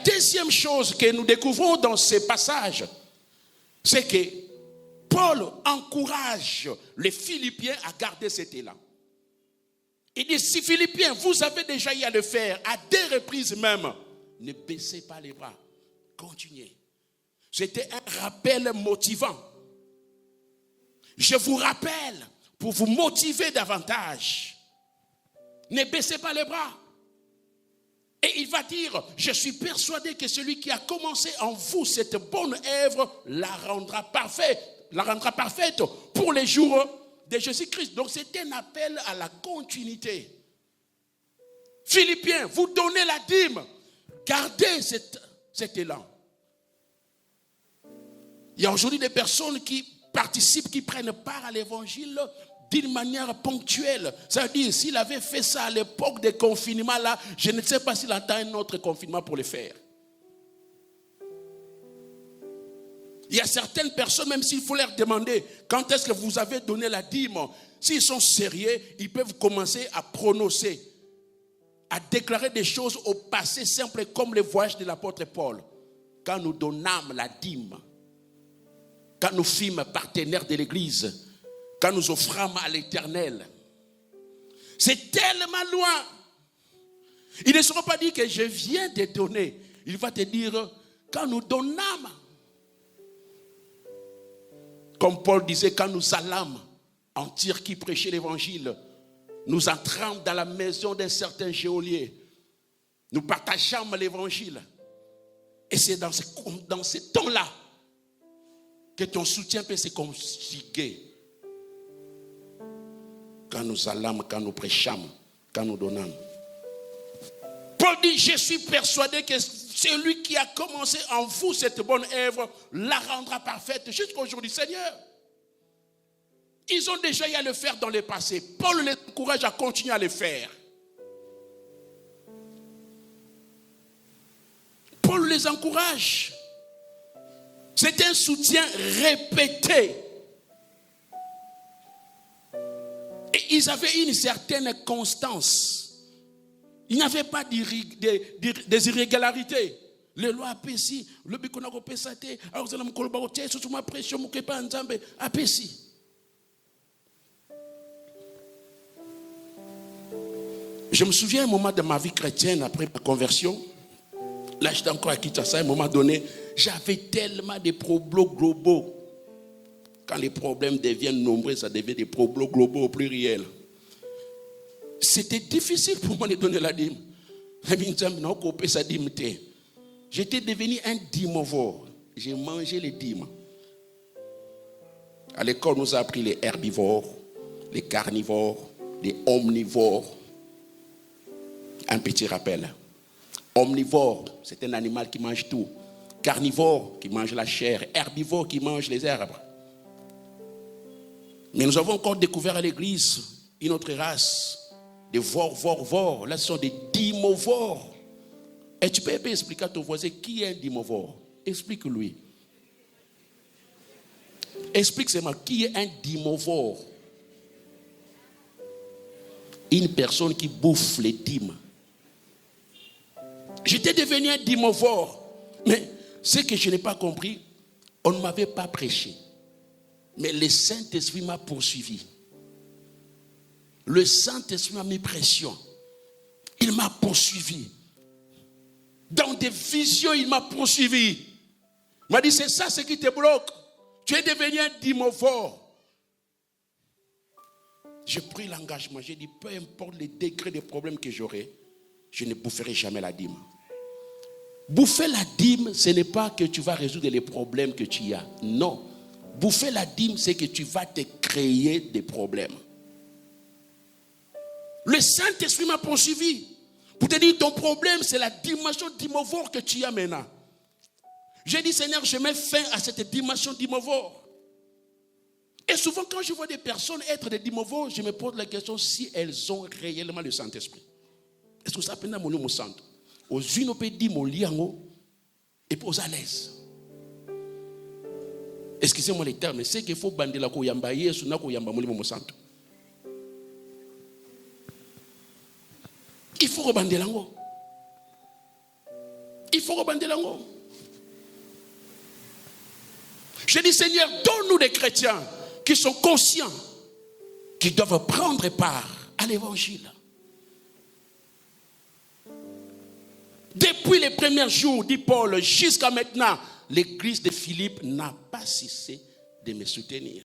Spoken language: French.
deuxième chose que nous découvrons dans ces passages, c'est que Paul encourage les Philippiens à garder cet élan. Il dit, si Philippiens, vous avez déjà eu à le faire, à 2 reprises même, ne baissez pas les bras, continuez. C'était un rappel motivant. Je vous rappelle, pour vous motiver davantage, ne baissez pas les bras. Et il va dire, je suis persuadé que celui qui a commencé en vous cette bonne œuvre la rendra parfaite pour les jours de Jésus-Christ. Donc c'est un appel à la continuité. Philippiens, vous donnez la dîme, gardez cet élan. Il y a aujourd'hui des personnes qui participent, qui prennent part à l'évangile d'une manière ponctuelle. Ça veut dire, s'il avait fait ça à l'époque des confinements là, je ne sais pas s'il attend un autre confinement pour le faire. Il y a certaines personnes, même s'il faut leur demander quand est-ce que vous avez donné la dîme, s'ils sont sérieux, ils peuvent commencer à prononcer, à déclarer des choses au passé simple comme le voyage de l'apôtre Paul. Quand nous donnâmes la dîme, quand nous fûmes partenaires de l'Église, quand nous offrâmes à l'Éternel, c'est tellement loin. Il ne sera pas dit que je viens de donner. Il va te dire, quand nous donnâmes, comme Paul disait, quand nous allâmes en Turquie prêcher l'évangile, nous entrâmes dans la maison d'un certain geôlier, nous partageâmes l'évangile. Et c'est dans ce temps-là que ton soutien peut se conjuguer. Quand nous allâmes, quand nous prêchâmes, quand nous donnâmes. Paul dit, je suis persuadé que celui qui a commencé en vous cette bonne œuvre la rendra parfaite jusqu'au jour du Seigneur. Ils ont déjà eu à le faire dans le passé. Paul les encourage à continuer à le faire. Paul les encourage. C'est un soutien répété. Et ils avaient une certaine constance. Il n'y avait pas des irrégularités. Les lois apprécient. Le bikona ko pesate. Alors vous allez me collaborer sur ma pression mo kepa nzambe apprécie. Je me souviens un moment de ma vie chrétienne après ma conversion. Là, j'étais encore à Kinshasa. À un moment donné, j'avais tellement de problèmes globaux. Quand les problèmes deviennent nombreux, ça devient des problèmes globaux au pluriel. C'était difficile pour moi de donner la dîme. J'étais devenu un dîmovore. J'ai mangé les dîmes. À l'école, on nous a appris les herbivores, les carnivores, les omnivores. Un petit rappel. Omnivore, c'est un animal qui mange tout. Carnivore, qui mange la chair. Herbivore, qui mange les herbes. Mais nous avons encore découvert à l'église une autre race. Des vor. Là, ce sont des dimovores. Et tu peux expliquer à ton voisin qui est un dimovore. Explique-lui. Explique seulement qui est un dimovore. Une personne qui bouffe les dîmes. J'étais devenu un dimovore. Mais ce que je n'ai pas compris, on ne m'avait pas prêché. Mais le Saint-Esprit m'a poursuivi. Le Saint-Esprit m'a mis pression. Il m'a poursuivi. Dans des visions, il m'a poursuivi. Il m'a dit, c'est ça ce qui te bloque. Tu es devenu un dimovore. J'ai pris l'engagement. J'ai dit, peu importe les degrés de problèmes que j'aurai, je ne boufferai jamais la dîme. Bouffer la dîme, ce n'est pas que tu vas résoudre les problèmes que tu as. Non. Bouffer la dîme, c'est que tu vas te créer des problèmes. Le Saint-Esprit m'a poursuivi. Pour te dire, ton problème, c'est la dimension d'imovore que tu as maintenant. J'ai dit, Seigneur, je mets fin à cette dimension d'imovore. Et souvent, quand je vois des personnes être des dimovores, je me pose la question si elles ont réellement le Saint-Esprit. Est-ce que ça peut être mon centre? Aux unes, on peut dire mon liango et puis aux à l'aise. Excusez-moi les termes, mais c'est qu'il faut bander la koyamba yesu na koyamba mon centre. Il faut rebander l'ango. il faut rebondir là. Je dis, Seigneur, donne-nous des chrétiens qui sont conscients, qui doivent prendre part à l'évangile. Depuis les premiers jours, dit Paul, jusqu'à maintenant, l'église de Philippe n'a pas cessé de me soutenir.